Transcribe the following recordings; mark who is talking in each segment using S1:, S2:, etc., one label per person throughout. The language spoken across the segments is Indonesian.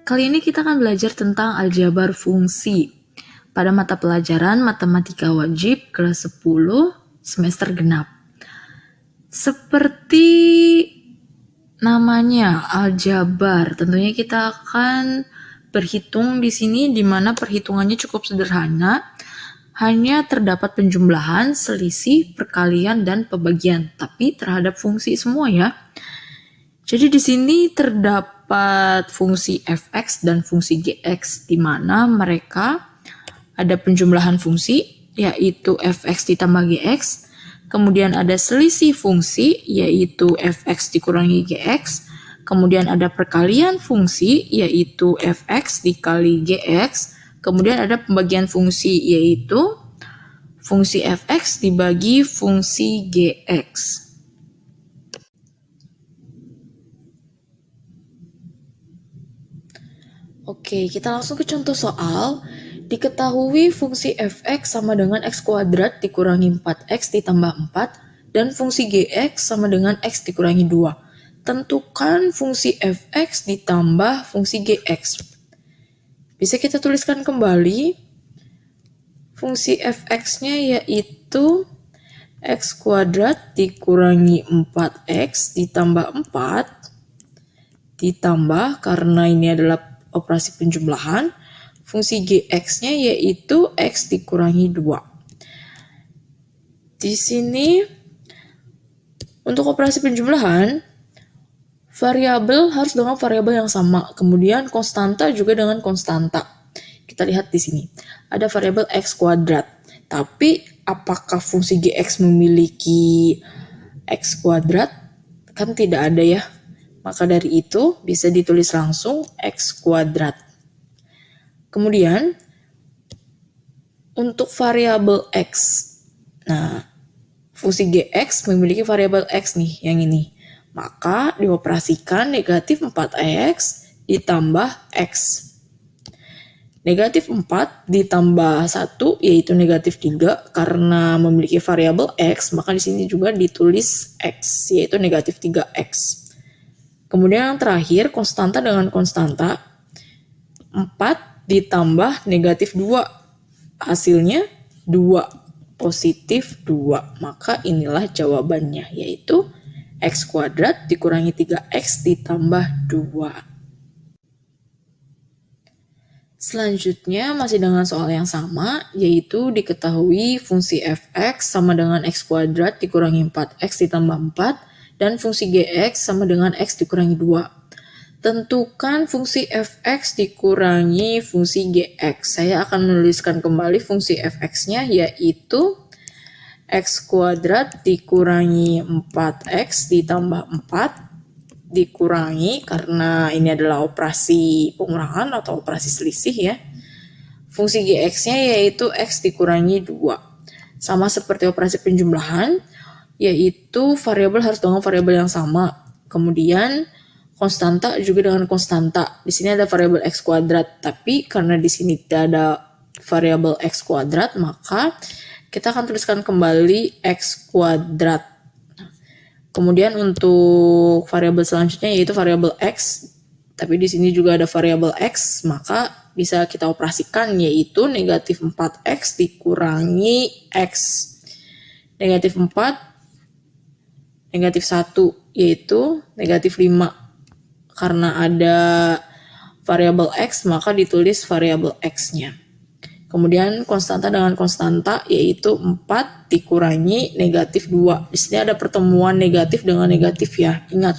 S1: Kali ini kita akan belajar tentang aljabar fungsi pada mata pelajaran Matematika Wajib kelas 10 semester genap. Seperti namanya aljabar, tentunya kita akan berhitung di sini di mana perhitungannya cukup sederhana. Hanya terdapat penjumlahan, selisih, perkalian, dan pembagian, tapi terhadap fungsi semua ya. Jadi di sini terdapat fungsi fx dan fungsi gx di mana mereka ada penjumlahan fungsi yaitu fx ditambah gx, kemudian ada selisih fungsi yaitu fx dikurangi gx, kemudian ada perkalian fungsi yaitu fx dikali gx, kemudian ada pembagian fungsi yaitu fungsi fx dibagi fungsi gx. Oke, kita langsung ke contoh soal. Diketahui fungsi fx sama dengan x kuadrat dikurangi 4x ditambah 4 dan fungsi gx sama dengan x dikurangi 2. Tentukan fungsi fx ditambah fungsi gx. Bisa kita tuliskan kembali. Fungsi fx-nya yaitu x kuadrat dikurangi 4x ditambah 4 ditambah, karena ini adalah operasi penjumlahan, fungsi gx-nya yaitu x dikurangi 2. Di sini untuk operasi penjumlahan, variabel harus dengan variabel yang sama, kemudian konstanta juga dengan konstanta. Kita lihat di sini, ada variabel x kuadrat, tapi apakah fungsi gx memiliki x kuadrat? Kan tidak ada ya. Maka dari itu bisa ditulis langsung x kuadrat. Kemudian untuk variabel x, nah fungsi gx memiliki variabel x nih, yang ini. Maka dioperasikan negatif 4x ditambah x. Negatif 4 ditambah 1 yaitu negatif 3, karena memiliki variabel x, maka di sini juga ditulis x yaitu negatif 3x. Kemudian yang terakhir konstanta dengan konstanta, 4 ditambah negatif 2, hasilnya 2, positif 2. Maka inilah jawabannya, yaitu x kuadrat dikurangi 3x ditambah 2. Selanjutnya masih dengan soal yang sama, yaitu diketahui fungsi fx sama dengan x kuadrat dikurangi 4x ditambah 4 dan fungsi gx sama dengan x dikurangi 2. Tentukan fungsi fx dikurangi fungsi gx. Saya akan menuliskan kembali fungsi fx-nya yaitu x kuadrat dikurangi 4x ditambah 4 dikurangi, karena ini adalah operasi pengurangan atau operasi selisih ya. Fungsi gx-nya yaitu x dikurangi 2. Sama seperti operasi penjumlahan, yaitu variabel harus dengan variabel yang sama. Kemudian konstanta juga dengan konstanta. Di sini ada variabel x kuadrat, tapi karena di sini tidak ada variabel x kuadrat, maka kita akan tuliskan kembali x kuadrat. Kemudian untuk variabel selanjutnya yaitu variabel x, tapi di sini juga ada variabel x, maka bisa kita operasikan yaitu negatif 4x dikurangi x. Negatif 4, negatif 1 yaitu negatif 5. Karena ada variabel x, maka ditulis variabel x-nya. Kemudian konstanta dengan konstanta yaitu 4 dikurangi negatif 2. Di sini ada pertemuan negatif dengan negatif ya. Ingat,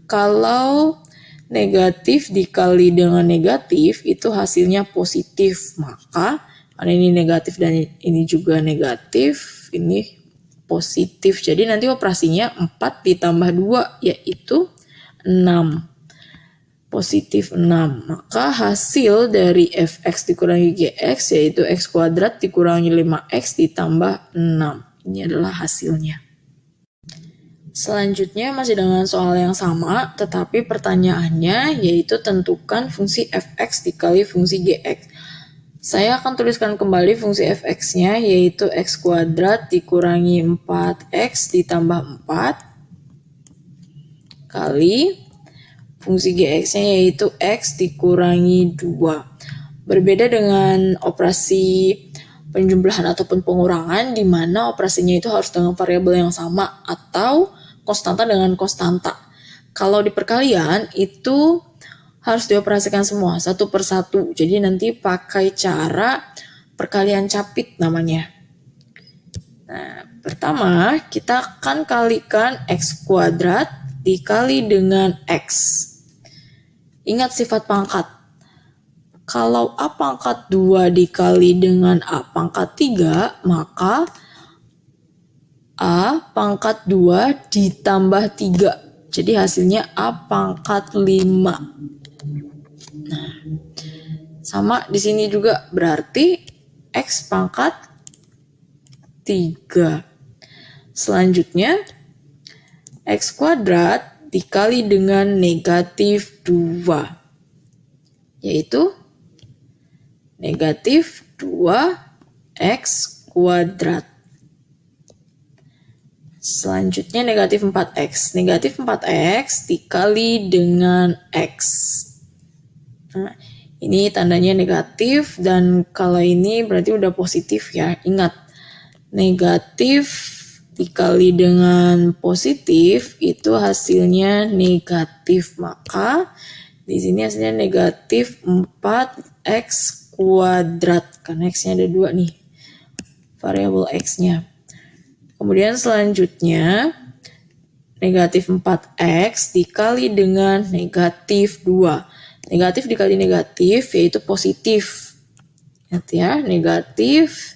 S1: kalau negatif dikali dengan negatif itu hasilnya positif. Maka karena ini negatif dan ini juga negatif, ini positif. Jadi nanti operasinya 4 ditambah 2 yaitu 6. Positif 6. Maka hasil dari fx dikurangi gx yaitu x kuadrat dikurangi 5x ditambah 6. Ini adalah hasilnya. Selanjutnya masih dengan soal yang sama, tetapi pertanyaannya yaitu tentukan fungsi fx dikali fungsi gx. Saya akan tuliskan kembali fungsi fx-nya yaitu x kuadrat dikurangi 4x ditambah 4 kali fungsi gx-nya yaitu x dikurangi 2. Berbeda dengan operasi penjumlahan ataupun pengurangan, di mana operasinya itu harus dengan variabel yang sama atau konstanta dengan konstanta. Kalau di perkalian itu harus dioperasikan semua satu per satu. Jadi nanti pakai cara perkalian capit namanya. Nah, pertama kita akan kalikan x kuadrat dikali dengan x. Ingat sifat pangkat. Kalau A pangkat 2 dikali dengan A pangkat 3, maka A pangkat 2 ditambah 3. Jadi hasilnya A pangkat 5. Nah, sama di sini juga berarti X pangkat 3. Selanjutnya, X kuadrat dikali dengan negatif 2. Yaitu negatif 2x kuadrat. Selanjutnya negatif 4x. Negatif 4x dikali dengan x. Nah, ini tandanya negatif dan kalau ini berarti udah positif ya. Ingat, negatif dikali dengan positif itu hasilnya negatif. Maka di sini hasilnya negatif 4x kuadrat, karena x-nya ada 2 nih, variabel x-nya. Kemudian selanjutnya, negatif 4x dikali dengan negatif 2. Negatif dikali negatif yaitu positif. Ingat ya, negatif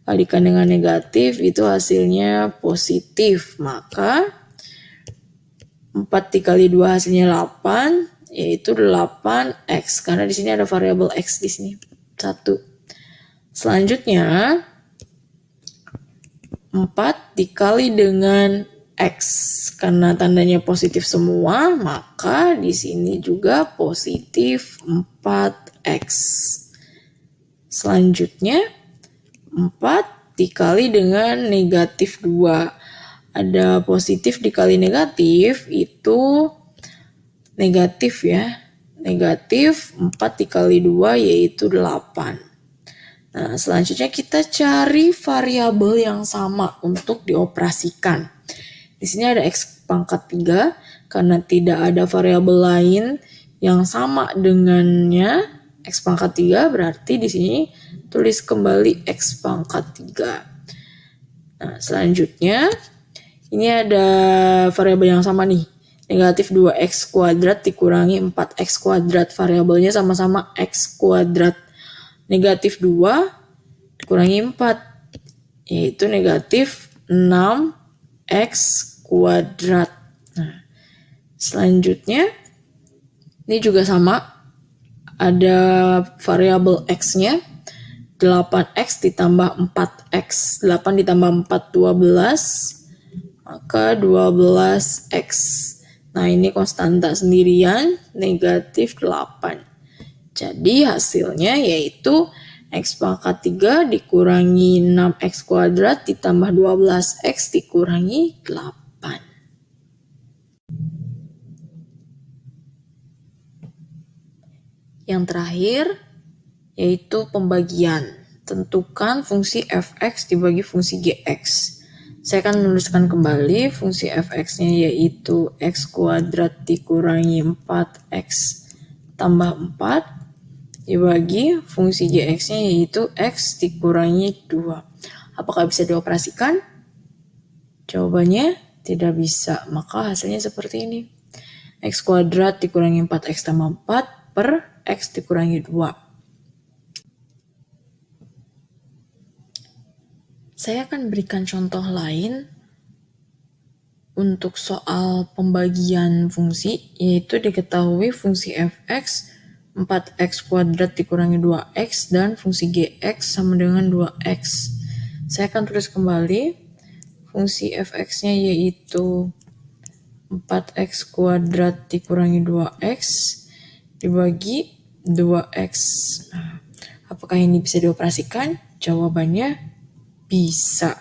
S1: kalikan dengan negatif itu hasilnya positif. Maka 4 dikali 2 hasilnya 8. Yaitu 8x, karena di sini ada variabel x di sini 1. Selanjutnya 4 dikali dengan x, karena tandanya positif semua, maka di sini juga positif 4x. Selanjutnya 4 dikali dengan negatif 2. Ada positif dikali negatif itu negatif ya. Negatif 4 dikali 2 yaitu 8. Nah, selanjutnya kita cari variabel yang sama untuk dioperasikan. Di sini ada x pangkat 3 karena tidak ada variabel lain yang sama dengannya x pangkat 3, berarti di sini tulis kembali x pangkat 3. Nah, selanjutnya ini ada variabel yang sama nih. Negatif 2x kuadrat dikurangi 4x kuadrat. Variabelnya sama-sama x kuadrat. Negatif 2 dikurangi 4. Yaitu negatif 6x kuadrat. Nah, selanjutnya ini juga sama. Ada variabel x-nya. 8x ditambah 4x. 8 ditambah 4, 12. Maka 12x. Nah, ini konstanta sendirian, negatif 8. Jadi hasilnya yaitu x pangkat 3 dikurangi 6x kuadrat ditambah 12x dikurangi 8. Yang terakhir yaitu pembagian. Tentukan fungsi fx dibagi fungsi gx. Saya akan menuliskan kembali fungsi fx-nya yaitu x kuadrat dikurangi 4x tambah 4 dibagi fungsi gx-nya yaitu x dikurangi 2. Apakah bisa dioperasikan? Jawabannya tidak bisa, maka hasilnya seperti ini. X kuadrat dikurangi 4x tambah 4 per x dikurangi 2. Saya akan berikan contoh lain untuk soal pembagian fungsi, yaitu diketahui fungsi fx 4x kuadrat dikurangi 2x dan fungsi gx sama dengan 2x. Saya akan tulis kembali fungsi fx-nya yaitu 4x kuadrat dikurangi 2x dibagi 2x. Nah, apakah ini bisa dioperasikan? Jawabannya bisa.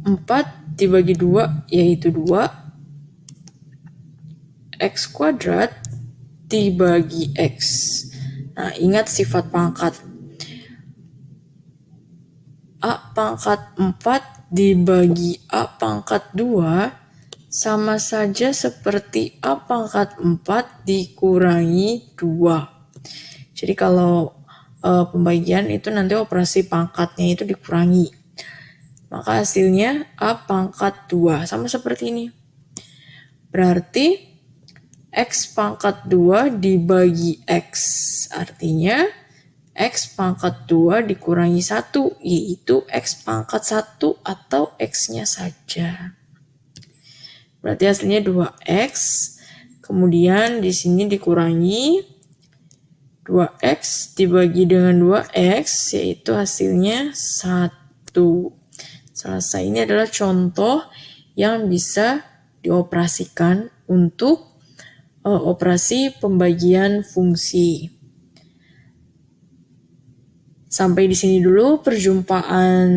S1: 4 dibagi 2 yaitu 2. X kuadrat dibagi X. Nah, ingat sifat pangkat. A pangkat 4 dibagi A pangkat 2 sama saja seperti A pangkat 4 dikurangi 2. Jadi kalau pembagian itu nanti operasi pangkatnya itu dikurangi. Maka hasilnya A pangkat 2 sama seperti ini. Berarti X pangkat 2 dibagi X. Artinya X pangkat 2 dikurangi 1, yaitu X pangkat 1 atau X-nya saja. Berarti hasilnya 2X, kemudian di sini dikurangi 2X dibagi dengan 2X, yaitu hasilnya 1. Selesai. Ini adalah contoh yang bisa dioperasikan untuk operasi pembagian fungsi. Sampai di sini dulu perjumpaan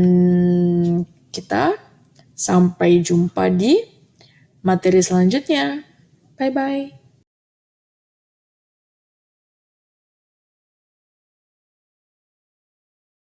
S1: kita. Sampai jumpa di materi selanjutnya. Bye-bye.